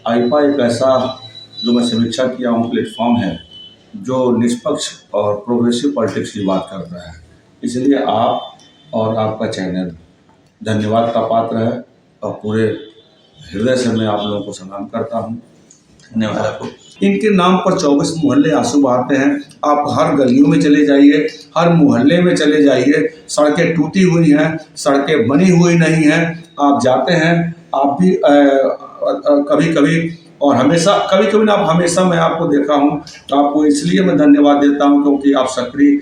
आईपा एक ऐसा जो मैं समीक्षा किया हूँ प्लेटफॉर्म है जो निष्पक्ष और प्रोग्रेसिव पॉलिटिक्स की बात करता है। इसलिए आप और आपका चैनल धन्यवाद का पात्र है और पूरे हृदय से मैं आप लोगों को सलाम करता हूँ। धन्यवाद आपको। इनके नाम पर 24 मोहल्ले आंसू बहाते हैं। आप हर गलियों में चले जाइए, हर मोहल्ले में चले जाइए, सड़कें टूटी हुई हैं, सड़कें बनी हुई नहीं हैं। आप जाते हैं, आप भी कभी कभी और हमेशा कभी कभी ना, आप हमेशा मैं आपको देखा हूँ। तो आपको इसलिए मैं धन्यवाद देता हूँ क्योंकि आप सक्रिय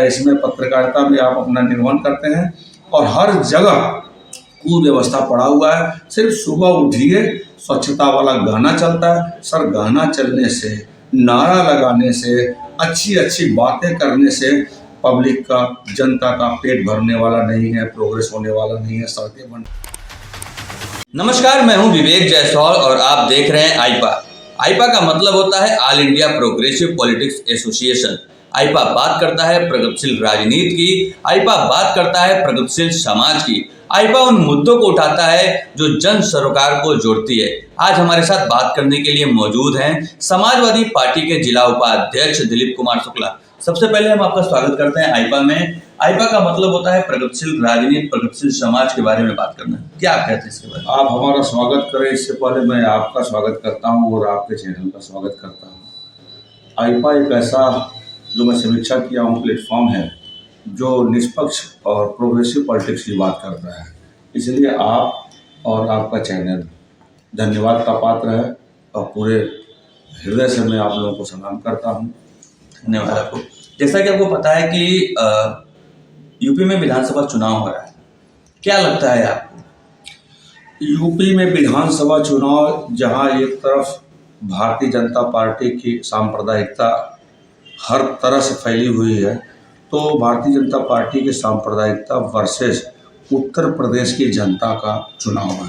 इसमें पत्रकारिता में आप अपना निर्वहन करते हैं और हर जगह कुव्यवस्था पड़ा हुआ है। सिर्फ सुबह उठिए, स्वच्छता वाला गाना चलता है। सर, गाना चलने से, नारा लगाने से, अच्छी अच्छी बातें करने से पब्लिक का, जनता का पेट भरने वाला नहीं है, प्रोग्रेस होने वाला नहीं है, सड़कें बन। नमस्कार, मैं हूं विवेक जायसवाल और आप देख रहे हैं आईपा। आईपा का मतलब होता है all India progressive politics association. AIPA बात करता है प्रगतिशील राजनीति की, आईपा बात करता है प्रगतिशील समाज की, आईपा उन मुद्दों को उठाता है जो जन सरोकार को जोड़ती है। आज हमारे साथ बात करने के लिए मौजूद हैं समाजवादी पार्टी के जिला उपाध्यक्ष दिलीप कुमार शुक्ला। सबसे पहले हम आपका स्वागत करते हैं आईपा में। आईपा का मतलब होता है प्रगतिशील राजनीति, प्रगतिशील समाज के बारे में बात करना। क्या आप कहते हैं इसके बारे में? आप हमारा स्वागत करें, इससे पहले मैं आपका स्वागत करता हूं और आपके चैनल का स्वागत करता हूं। आईपा एक ऐसा जो मैं समीक्षा किया हूँ प्लेटफॉर्म है जो निष्पक्ष और प्रोग्रेसिव पॉलिटिक्स की बात करता है। इसलिए आप और आपका चैनल धन्यवाद का पात्र है और पूरे हृदय से मैं आप लोगों को सलाम करता हूँ। धन्यवाद आपको। जैसा कि आपको पता है कि यूपी में विधानसभा चुनाव हो रहा है, क्या लगता है आपको? यूपी में विधानसभा चुनाव, जहां एक तरफ भारतीय जनता पार्टी की सांप्रदायिकता हर तरह से फैली हुई है, तो भारतीय जनता पार्टी की सांप्रदायिकता वर्सेस उत्तर प्रदेश की जनता का चुनाव है।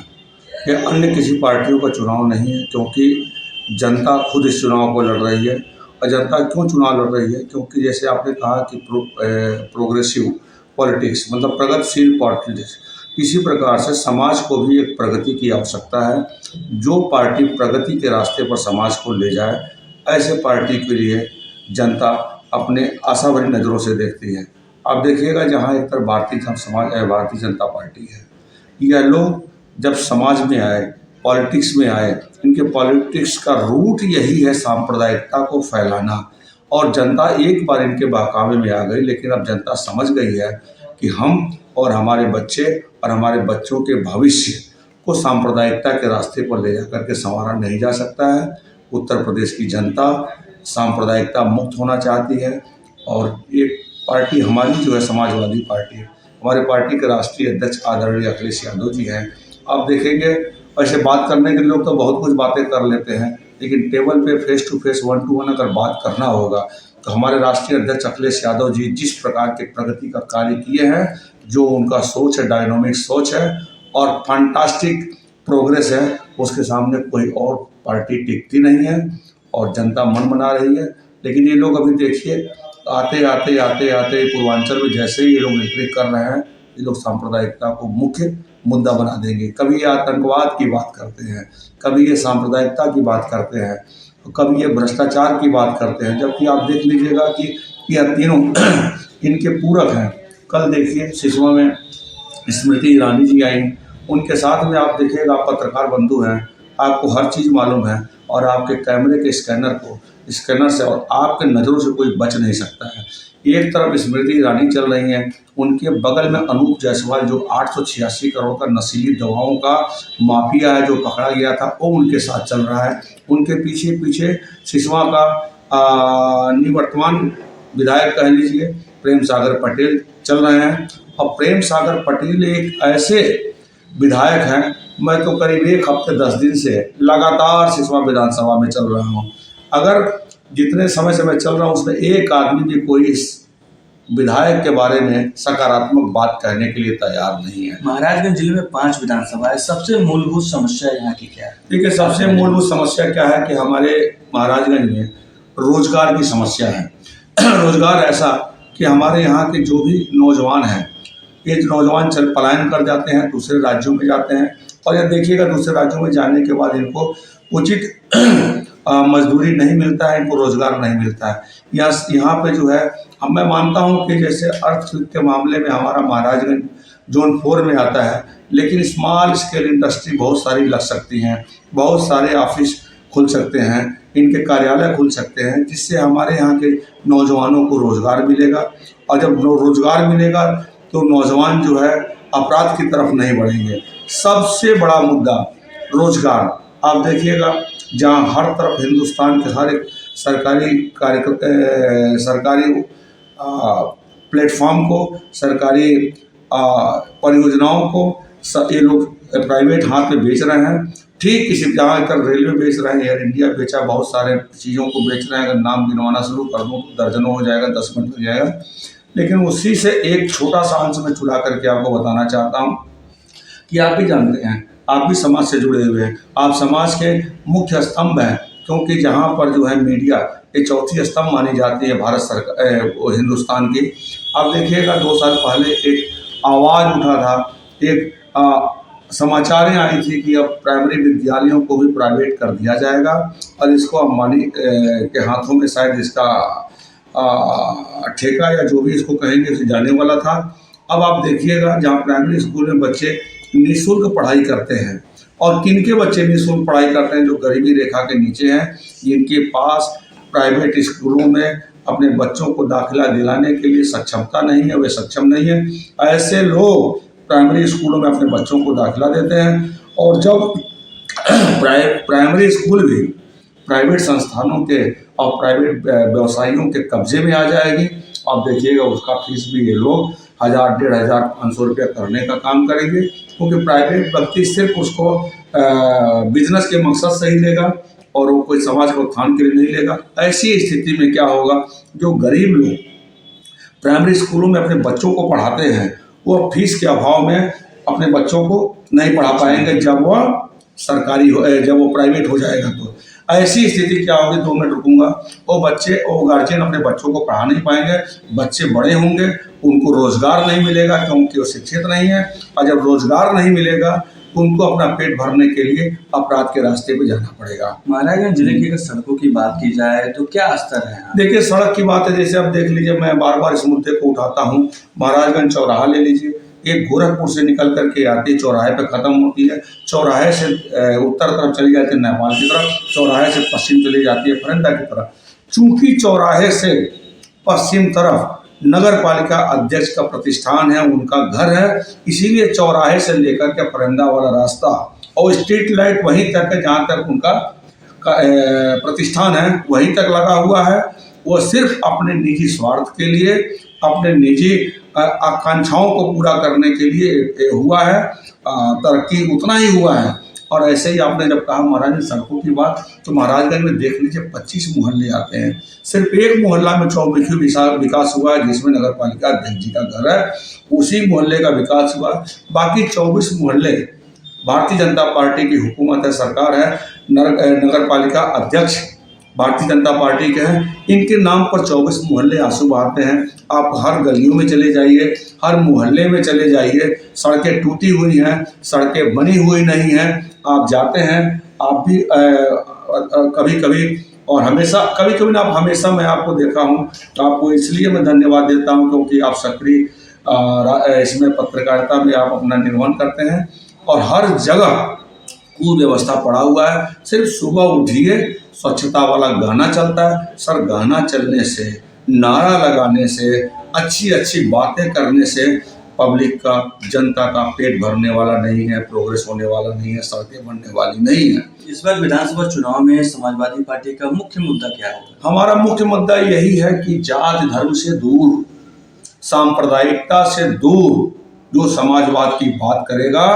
ये अन्य किसी पार्टियों का चुनाव नहीं है, क्योंकि जनता खुद इस चुनाव को लड़ रही है। और जनता क्यों चुनाव लड़ रही है? क्योंकि जैसे आपने कहा कि प्रोग्रेसिव पॉलिटिक्स मतलब प्रगतिशील पॉलिटिक्स, इसी प्रकार से समाज को भी एक प्रगति की आवश्यकता है। जो पार्टी प्रगति के रास्ते पर समाज को ले जाए, ऐसे पार्टी के लिए जनता अपने आशा भरी नज़रों से देखती है। आप देखिएगा, जहाँ एक तरफ भारतीय जनता पार्टी है, यह लोग जब समाज में आए, पॉलिटिक्स में आए, इनके पॉलिटिक्स का रूट यही है सांप्रदायिकता को फैलाना। और जनता एक बार इनके बहकावे में आ गई, लेकिन अब जनता समझ गई है कि हम और हमारे बच्चे और हमारे बच्चों के भविष्य को सांप्रदायिकता के रास्ते पर ले जाकर के संवारा नहीं जा सकता है। उत्तर प्रदेश की जनता सांप्रदायिकता मुक्त होना चाहती है और एक पार्टी हमारी जो है समाजवादी पार्टी, हमारे पार्टी के राष्ट्रीय अध्यक्ष आदरणीय अखिलेश यादव जी हैं। आप देखेंगे, ऐसे बात करने के लोग तो बहुत कुछ बातें कर लेते हैं, लेकिन टेबल पे फेस टू फेस, 1 to 1 अगर बात करना होगा तो हमारे राष्ट्रीय अध्यक्ष अखिलेश यादव जी जिस प्रकार के प्रगति का कार्य किए हैं, जो उनका सोच है, डायनामिक सोच है और फैंटास्टिक प्रोग्रेस है, उसके सामने कोई और पार्टी टिकती नहीं है और जनता मन बना रही है। लेकिन ये लोग अभी देखिए, आते आते आते आते पूर्वांचल में जैसे ही ये लोग एंट्री कर रहे हैं, ये लोग सांप्रदायिकता को मुख्य मुद्दा बना देंगे। कभी ये आतंकवाद की बात करते हैं, कभी ये सांप्रदायिकता की बात करते हैं, कभी ये भ्रष्टाचार की बात करते हैं, जबकि आप देख लीजिएगा कि यह तीनों इनके पूरक हैं। कल देखिए सिसवा में स्मृति ईरानी जी आई, उनके साथ में आप देखिएगा, आप पत्रकार बंधु हैं, आपको हर चीज़ मालूम है और आपके कैमरे के स्कैनर से और आपके नज़रों से कोई बच नहीं सकता है। एक तरफ स्मृति ईरानी चल रही हैं, उनके बगल में अनूप जायसवाल जो 886 करोड़ का नशीली दवाओं का माफिया है जो पकड़ा गया था, वो उनके साथ चल रहा है। उनके पीछे पीछे सिसवा का निवर्तमान विधायक कह लीजिए प्रेम सागर पटेल चल रहे हैं। और प्रेम सागर पटेल एक ऐसे विधायक हैं, मैं तो करीब 1 हफ्ते 10 दिन से लगातार सिसवा विधानसभा में चल रहा हूँ। अगर जितने समय से मैं चल रहा हूँ, उसमें एक आदमी भी कोई इस विधायक के बारे में सकारात्मक बात कहने के लिए तैयार नहीं है। महाराजगंज जिले में 5 विधानसभा है, सबसे मूलभूत समस्या यहाँ की क्या है? देखिए, सबसे मूलभूत समस्या क्या है कि हमारे महाराजगंज में रोजगार की समस्या है। रोजगार ऐसा कि हमारे यहाँ के जो भी नौजवान हैं ये नौजवान चल पलायन कर जाते हैं, दूसरे राज्यों में जाते हैं, और यह देखिएगा दूसरे राज्यों में जाने के बाद इनको उचित मजदूरी नहीं मिलता है, इनको रोजगार नहीं मिलता है। यहाँ पे जो है हम मैं मानता हूँ कि जैसे अर्थक्वेक के मामले में हमारा महाराजगंज जोन 4 में आता है, लेकिन स्मॉल स्केल इंडस्ट्री बहुत सारी लग सकती हैं, बहुत सारे ऑफिस खुल सकते हैं, इनके कार्यालय खुल सकते हैं, जिससे हमारे यहाँ के नौजवानों को रोजगार मिलेगा। और जब रोजगार मिलेगा तो नौजवान जो है अपराध की तरफ नहीं बढ़ेंगे। सबसे बड़ा मुद्दा रोजगार। आप देखिएगा जहाँ हर तरफ हिंदुस्तान के हर एक सरकारी प्लेटफॉर्म को, सरकारी परियोजनाओं को ये लोग प्राइवेट हाथ में बेच रहे हैं। ठीक इसी जहाँ कर रेलवे बेच रहे हैं, एयर इंडिया बेचा, बहुत सारे चीज़ों को बेच रहे हैं। अगर नाम गिनवाना शुरू कर दूँ तो दर्जनों हो जाएगा, 10 मिनट हो जाएगा। लेकिन उसी से एक छोटा सा अंश में चुरा करके आपको बताना चाहता हूँ कि आप भी जानते हैं, आप भी समाज से जुड़े हुए हैं, आप समाज के मुख्य स्तंभ हैं, क्योंकि जहाँ पर जो है मीडिया ये चौथी स्तंभ मानी जाती है भारत सरकार हिंदुस्तान की। आप देखिएगा 2 साल पहले एक आवाज़ उठा था, एक समाचारें आई थी कि अब प्राइमरी विद्यालयों को भी प्राइवेट कर दिया जाएगा और इसको अंबानी के हाथों में शायद इसका ठेका या जो भी इसको कहेंगे उसे जाने वाला था। अब आप देखिएगा जहाँ प्राइमरी स्कूल में बच्चे निःशुल्क पढ़ाई करते हैं, और किनके बच्चे निःशुल्क पढ़ाई करते हैं? जो गरीबी रेखा के नीचे हैं, जिनके पास प्राइवेट स्कूलों में अपने बच्चों को दाखिला दिलाने के लिए सक्षमता नहीं है, वे सक्षम नहीं है। ऐसे लोग प्राइमरी स्कूलों में अपने बच्चों को दाखिला देते हैं, और जब प्राइमरी स्कूल भी प्राइवेट संस्थानों के और प्राइवेट व्यवसायियों के कब्जे में आ जाएगी, आप देखिएगा उसका फीस भी ये लोग 1000, 1500, 500 रुपया करने का काम करेंगे, क्योंकि प्राइवेट व्यक्ति सिर्फ उसको बिजनेस के मकसद से ही लेगा और वो कोई समाज के उत्थान के लिए नहीं लेगा। ऐसी स्थिति में क्या होगा, जो गरीब लोग प्राइमरी स्कूलों में अपने बच्चों को पढ़ाते हैं, वो फीस के अभाव में अपने बच्चों को नहीं पढ़ा पाएंगे जब वह जब वो प्राइवेट हो जाएगा। तो ऐसी स्थिति क्या होगी, 2 मिनट रुकूंगा, वो गार्जियन अपने बच्चों को पढ़ा नहीं पाएंगे, बच्चे बड़े होंगे, उनको रोजगार नहीं मिलेगा क्योंकि वो शिक्षित नहीं है, और जब रोजगार नहीं मिलेगा तो उनको अपना पेट भरने के लिए अपराध के रास्ते पे जाना पड़ेगा। महाराजगंज जिले की अगर सड़कों की बात की जाए तो क्या स्तर है? देखिए सड़क की बात है, जैसे आप देख लीजिए, मैं बार बार इस मुद्दे को उठाता हूँ। महाराजगंज चौराहा ले लीजिए, एक गोरखपुर से निकल करके आती है, चौराहे पे खत्म होती है, चौराहे से उत्तर तरफ चली जाती है नेपाल की तरफ, चौराहे से पश्चिम चली जाती है फरंदा की तरफ। चूंकि चौराहे से पश्चिम तरफ नगर पालिका अध्यक्ष का प्रतिष्ठान है, उनका घर है, इसीलिए चौराहे से लेकर के फरंदा वाला रास्ता और स्ट्रीट लाइट वहीं तक है जहाँ तक उनका प्रतिष्ठान है, वहीं तक लगा हुआ है। वो सिर्फ अपने निजी स्वार्थ के लिए, अपने निजी आकांक्षाओं को पूरा करने के लिए हुआ है, तरक्की उतना ही हुआ है। और ऐसे ही आपने जब कहा महाराजगंज सड़कों की बात, तो महाराजगंज में देख लीजिए 25 मोहल्ले आते हैं, सिर्फ एक मोहल्ला में चौमुखी विकास हुआ है, जिसमें नगर पालिका अध्यक्ष जी का घर है, उसी मोहल्ले का विकास हुआ। बाकी 24 मोहल्ले भारतीय जनता पार्टी की हुकूमत है, सरकार है, नगर पालिका अध्यक्ष भारतीय जनता पार्टी के हैं, इनके नाम पर 24 मोहल्ले आंसू बहाते हैं। आप हर गलियों में चले जाइए, हर मोहल्ले में चले जाइए, सड़कें टूटी हुई हैं, सड़कें बनी हुई नहीं हैं। आप जाते हैं, आप भी कभी कभी और हमेशा, कभी कभी ना आप हमेशा, मैं आपको देखा हूँ, आपको इसलिए मैं धन्यवाद देता हूँ क्योंकि आप सक्रिय इसमें पत्रकारिता में आप अपना निर्वहन करते हैं, और हर जगह कुव्यवस्था पड़ा हुआ है। सिर्फ सुबह उठिए, स्वच्छता वाला गाना चलता है, सर गाना चलने से, नारा लगाने से, अच्छी अच्छी बातें करने से पब्लिक का, जनता का पेट भरने वाला नहीं है, प्रोग्रेस होने वाला नहीं है, सड़कें बनने वाली नहीं है। इस बार विधानसभा चुनाव में समाजवादी पार्टी का मुख्य मुद्दा क्या होगा? हमारा मुख्य मुद्दा यही है कि जात धर्म से दूर, सांप्रदायिकता से दूर जो समाजवाद की बात करेगा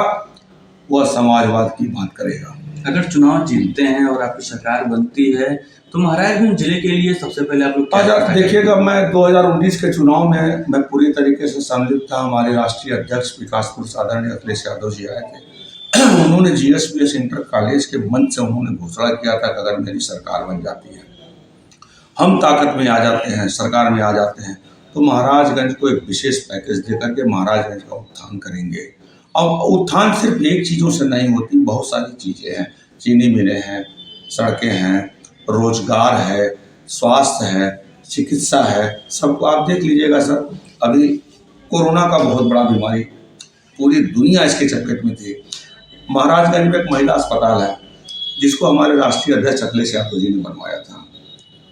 वह समाजवाद की बात करेगा। अगर चुनाव जीतते हैं और आपकी सरकार बनती है तो महाराजगंज जिले के लिए सबसे पहले आप लोग क्या देखिएगा, मैं 2019 के चुनाव में मैं पूरी तरीके से सम्मिलित था। हमारे राष्ट्रीय अध्यक्ष विकासपुर आदरणीय अखिलेश यादव जी आए थे। उन्होंने GSPS इंटर कॉलेज के मंच से उन्होंने घोषणा किया था कि अगर मेरी सरकार बन जाती है, हम ताकत में आ जाते हैं, सरकार में आ जाते हैं, तो महाराजगंज को एक विशेष पैकेज देकर के महाराजगंज का उत्थान करेंगे। अब उत्थान सिर्फ एक चीज़ों से नहीं होती, बहुत सारी चीज़ें हैं। चीनी मिलें हैं, सड़कें हैं, रोजगार है, स्वास्थ्य है, चिकित्सा है, सबको आप देख लीजिएगा सर। अभी कोरोना का बहुत बड़ा बीमारी, पूरी दुनिया इसके चपेट में थी। महाराजगंज में एक महिला अस्पताल है जिसको हमारे राष्ट्रीय अध्यक्ष अखिलेश यादव जी ने बनवाया था।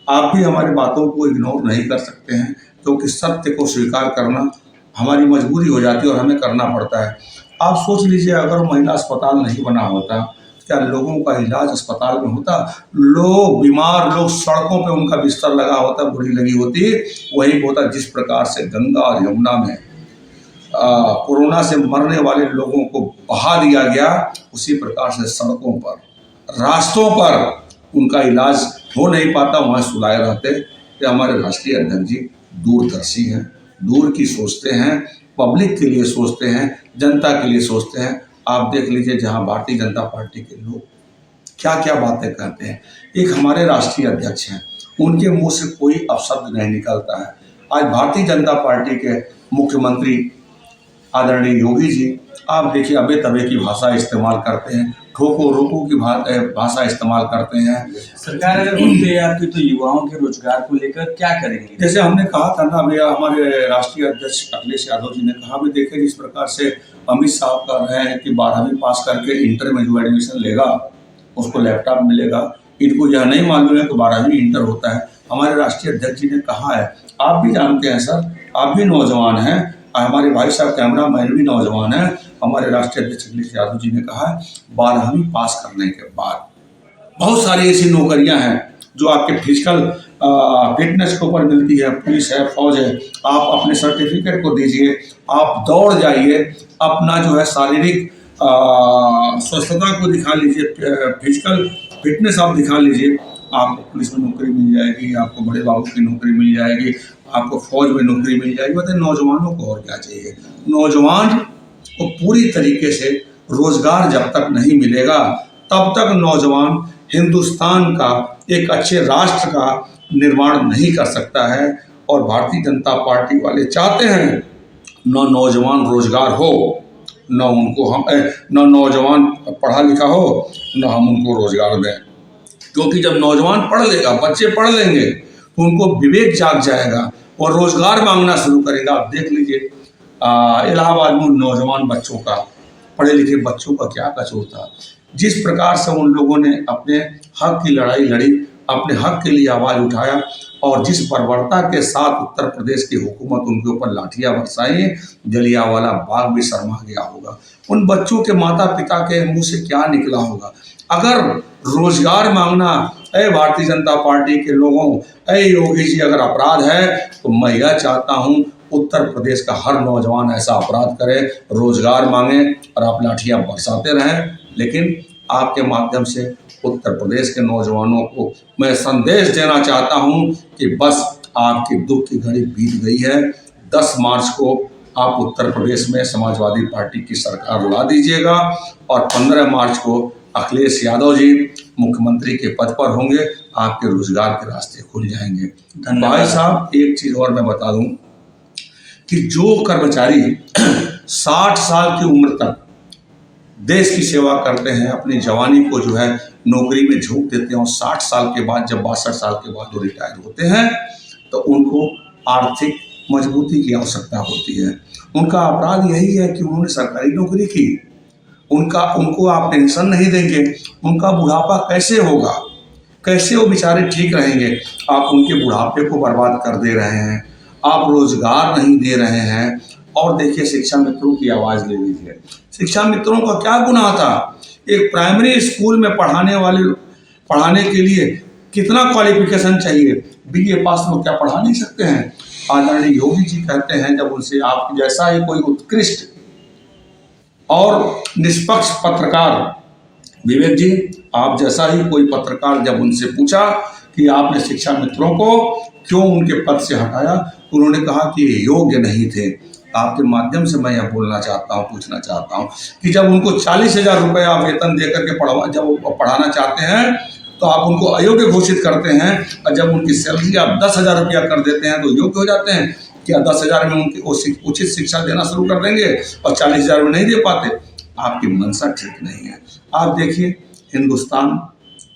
आप भी हमारी बातों को इग्नोर नहीं कर सकते हैं, क्योंकि सत्य को स्वीकार करना हमारी मजबूरी हो जाती है और हमें करना पड़ता है। आप सोच लीजिए, अगर महिला अस्पताल नहीं बना होता, क्या लोगों का इलाज अस्पताल में होता? लोग बीमार, लोग सड़कों पे उनका बिस्तर लगा होता, बुरी लगी होती, वही होता। जिस प्रकार से गंगा और यमुना में कोरोना से मरने वाले लोगों को बहा दिया गया, उसी प्रकार से सड़कों पर, रास्तों पर उनका इलाज हो नहीं पाता, वहाँ सुलाए रहते। ये हमारे राष्ट्रीय अध्यक्ष जी दूरदर्शी हैं, दूर की सोचते हैं, पब्लिक के लिए सोचते हैं, जनता के लिए सोचते हैं। आप देख लीजिए जहाँ भारतीय जनता पार्टी के लोग क्या क्या बातें करते हैं। एक हमारे राष्ट्रीय अध्यक्ष हैं, उनके मुंह से कोई अपशब्द नहीं निकलता है। आज भारतीय जनता पार्टी के मुख्यमंत्री आदरणीय योगी जी, आप देखिए अबे तबे की भाषा इस्तेमाल करते हैं, ठोको रोको की भाषा इस्तेमाल करते हैं। सरकार अगर बनती है आपकी तो युवाओं के रोजगार को लेकर क्या करेंगे? जैसे हमने कहा था ना भैया, हमारे राष्ट्रीय अध्यक्ष अखिलेश यादव जी ने कहा भी, देखिए जिस प्रकार से अमित साहब कर रहे हैं कि 12वीं पास करके इंटर में जो एडमिशन लेगा उसको लैपटॉप मिलेगा। इनको यह नहीं मालूम है कि 12वीं इंटर होता है। हमारे राष्ट्रीय अध्यक्ष जी ने कहा है, आप भी जानते हैं सर, आप भी नौजवान हैं, हमारे भाई साहब कैमरा मैन भी नौजवान है। हमारे राष्ट्रीय अध्यक्ष अखिलेश यादव जी ने कहा है 12वीं पास करने के बाद बहुत सारी ऐसी नौकरियां हैं जो आपके फिजिकल फिटनेस के ऊपर मिलती है। पुलिस है, फौज है, आप अपने सर्टिफिकेट को दीजिए, आप दौड़ जाइए, अपना जो है शारीरिक स्वस्थता को दिखा लीजिए, फिजिकल फिटनेस आप दिखा लीजिए, आपको पुलिस में नौकरी मिल जाएगी, आपको बड़े बाबू की नौकरी मिल जाएगी, आपको फौज में नौकरी मिल जाएगी। बताइए नौजवानों को और क्या चाहिए? नौजवान को पूरी तरीके से रोजगार जब तक नहीं मिलेगा, तब तक नौजवान हिंदुस्तान का, एक अच्छे राष्ट्र का निर्माण नहीं कर सकता है। और भारतीय जनता पार्टी वाले चाहते हैं न नौजवान रोजगार हो, न उनको हम न नौजवान पढ़ा लिखा हो, न हम उनको रोजगार दें। क्योंकि जब नौजवान पढ़ लेगा, बच्चे पढ़ लेंगे, तो उनको विवेक जाग जाएगा और रोजगार मांगना शुरू करेगा। आप देख लीजिए इलाहाबाद में नौजवान बच्चों का, पढ़े लिखे बच्चों का क्या कसूर था। जिस प्रकार से उन लोगों ने अपने हक की लड़ाई लड़ी, अपने हक के लिए आवाज़ उठाया, और जिस बर्बरता के साथ उत्तर प्रदेश की हुकूमत उनके ऊपर लाठियां बरसाई, जलियांवाला बाग भी शर्मा गया होगा। उन बच्चों के माता पिता के मुंह से क्या निकला होगा? अगर रोजगार मांगना ऐ भारतीय जनता पार्टी के लोगों, ऐ योगी जी अगर अपराध है, तो मैं यह चाहता हूँ उत्तर प्रदेश का हर नौजवान ऐसा अपराध करे, रोजगार मांगे और आप लाठियां बरसाते रहें। लेकिन आपके माध्यम से उत्तर प्रदेश के नौजवानों को मैं संदेश देना चाहता हूं कि बस आपकी दुख की घड़ी बीत गई है। 10 मार्च को आप उत्तर प्रदेश में समाजवादी पार्टी की सरकार ला दीजिएगा और 15 मार्च को अखिलेश यादव जी मुख्यमंत्री के पद पर होंगे, आपके रोजगार के रास्ते खुल जाएंगे। भाई साहब, एक चीज़ और मैं बता दूं कि जो कर्मचारी 60 साल की उम्र तक देश की सेवा करते हैं, अपनी जवानी को जो है नौकरी में झोंक देते हैं, और 60 साल के बाद, जब 62 साल के बाद वो रिटायर होते हैं, तो उनको आर्थिक मजबूती की आवश्यकता होती है। उनका अपराध यही है कि उन्होंने सरकारी नौकरी की, उनको आप पेंशन नहीं देंगे, उनका बुढ़ापा कैसे होगा? कैसे वो बेचारे ठीक रहेंगे? आप उनके बुढ़ापे को बर्बाद कर दे रहे हैं, आप रोजगार नहीं दे रहे हैं। और देखिए, शिक्षा मित्रों की आवाज़ ले लीजिए। शिक्षा मित्रों का क्या गुनाह था? एक प्राइमरी स्कूल में पढ़ाने के लिए कितना क्वालिफिकेशन चाहिए? BA पास लोग क्या पढ़ा नहीं सकते हैं? आदरणीय योगी जी कहते हैं, जब उनसे आप जैसा ही कोई उत्कृष्ट और निष्पक्ष पत्रकार, विवेक जी, आप जैसा ही कोई पत्रकार जब उनसे पूछा कि आपने शिक्षा मित्रों को क्यों उनके पद से हटाया, उन्होंने कहा कि ये योग्य नहीं थे। आपके माध्यम से मैं यह बोलना चाहता हूँ, पूछना चाहता हूँ कि जब उनको 40,000 रुपये आप वेतन दे करके जब वो पढ़ाना चाहते हैं, तो आप उनको अयोग्य घोषित करते हैं, और जब उनकी सैलरी आप 10,000 रुपया कर देते हैं तो योग्य हो जाते हैं। क्या 10,000 में उनकी उचित शिक्षा देना शुरू कर देंगे और 40,000 में नहीं दे पाते? आपकी मंशा ठीक नहीं है। आप देखिए, हिंदुस्तान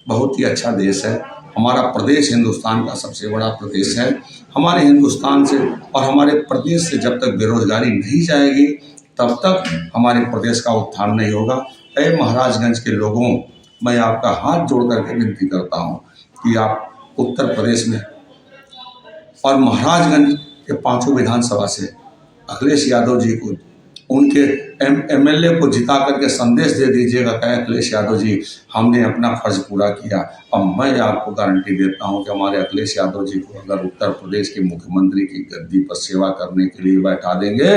बहुत ही अच्छा देश है। हमारा प्रदेश हिंदुस्तान का सबसे बड़ा प्रदेश है। हमारे हिंदुस्तान से और हमारे प्रदेश से जब तक बेरोजगारी नहीं जाएगी तब तक हमारे प्रदेश का उत्थान नहीं होगा। ऐ महाराजगंज के लोगों, मैं आपका हाथ जोड़ करके विनती करता हूँ कि आप उत्तर प्रदेश में और महाराजगंज के 5 विधानसभा से अखिलेश यादव जी को, उनके एमएलए को जिता करके संदेश दे दीजिएगा कि अखिलेश यादव जी, हमने अपना फर्ज पूरा किया। अब मैं आपको गारंटी देता हूं कि हमारे अखिलेश यादव जी को अगर उत्तर प्रदेश के मुख्यमंत्री की गद्दी पर सेवा करने के लिए बैठा देंगे,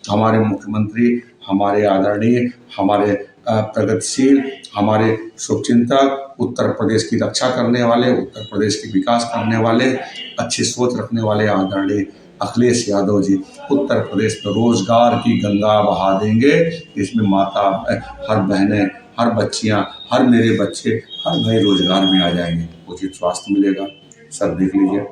हमारे मुख्यमंत्री, हमारे आदरणीय, हमारे प्रगतिशील, हमारे शुभचिंतक, उत्तर प्रदेश की रक्षा करने वाले, उत्तर प्रदेश की विकास करने वाले, अच्छी सोच रखने वाले आदरणीय अखिलेश यादव जी उत्तर प्रदेश में रोजगार की गंगा बहा देंगे। इसमें माता, हर बहनें, हर बच्चियां, हर मेरे बच्चे, हर भाई रोजगार में आ जाएंगे, उचित स्वास्थ्य मिलेगा। सर देख लीजिए,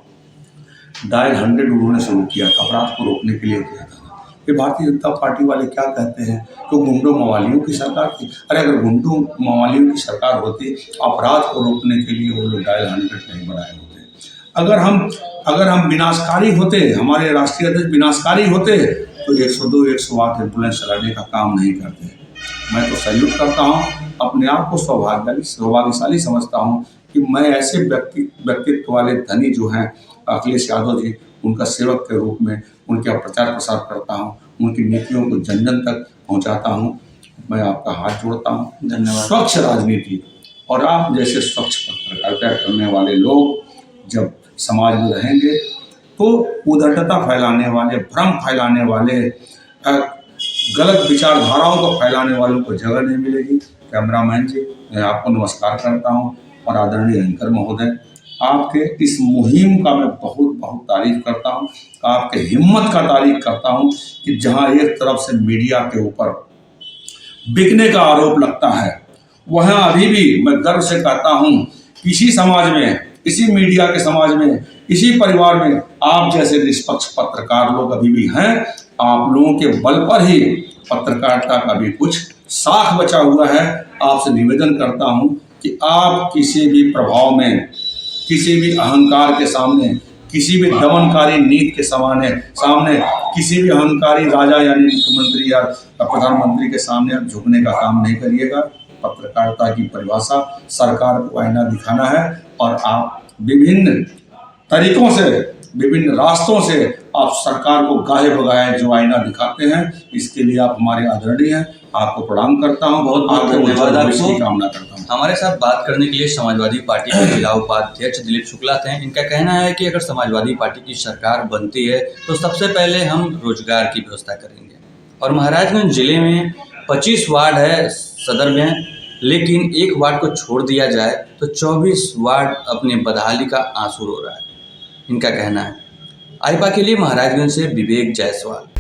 डायल 100 उन्होंने शुरू किया था, अपराध को रोकने के लिए किया था। ये भारतीय जनता पार्टी वाले क्या कहते हैं तो गुंडों मवालियों की सरकार थी। अरे अगर गुंडों मवालियों की सरकार होती, अपराध को रोकने के लिए वो लोग डायल 100 नहीं बनाए होते। अगर हम विनाशकारी होते, हमारे राष्ट्रीय अध्यक्ष विनाशकारी होते तो 102 108 एम्बुलेंस चलाने का काम नहीं करते। मैं तो सैल्यूट करता हूँ, अपने आप को सौभाग्यशाली समझता हूँ कि मैं ऐसे व्यक्तित्व वाले धनी जो हैं अखिलेश यादव जी, उनका सेवक के रूप में उनका प्रचार प्रसार करता हूँ, उनकी नीतियों को जन जन तक पहुँचाता हूँ। मैं आपका हाथ जोड़ता हूँ। धन्यवाद। स्वच्छ राजनीति और आप जैसे स्वच्छ पत्रकारिता करने वाले लोग जब समाज में रहेंगे तो उद्धटता फैलाने वाले, भ्रम फैलाने वाले, गलत विचारधाराओं को फैलाने वालों को जगह नहीं मिलेगी। कैमरामैन जी, मैं आपको नमस्कार करता हूं और आदरणीय एंकर महोदय, आपके इस मुहिम का मैं बहुत बहुत तारीफ करता हूं। आपके हिम्मत का तारीफ करता हूं कि जहां एक तरफ से मीडिया के ऊपर बिकने का आरोप लगता है, वहां अभी भी मैं गर्व से कहता हूं किसी समाज में, इसी मीडिया के समाज में, इसी परिवार में आप जैसे निष्पक्ष पत्रकार लोग अभी भी हैं। आप लोगों के बल पर ही पत्रकारिता का भी कुछ साख बचा हुआ है। आपसे निवेदन करता हूं कि आप किसी भी प्रभाव में, किसी भी अहंकार के सामने, किसी भी दमनकारी नीति के सामने, किसी भी अहंकारी राजा यानी मुख्यमंत्री या प्रधानमंत्री के सामने आप झुकने का काम नहीं करिएगा। पत्रकारिता की परिभाषा सरकार को आईना दिखाना है और आप विभिन्न तरीकों से, विभिन्न रास्तों से आप सरकार को गाहे बगाए जो आईना दिखाते हैं, इसके लिए आप हमारे आदरणीय हैं। आपको प्रणाम करता हूँ, बहुत बहुत धन्यवाद, आपकी कामना करता हूँ। हमारे साथ बात करने के लिए समाजवादी पार्टी के जिला उपाध्यक्ष दिलीप शुक्ला थे। इनका कहना है कि अगर समाजवादी पार्टी की सरकार बनती है तो सबसे पहले हम रोजगार की व्यवस्था करेंगे। और महाराजगंज जिले में 25 वार्ड है सदर में, लेकिन एक वार्ड को छोड़ दिया जाए तो 24 वार्ड अपने बदहाली का आंसू रो रहा है, इनका कहना है। आईपा के लिए महाराजगंज से विवेक जायसवाल।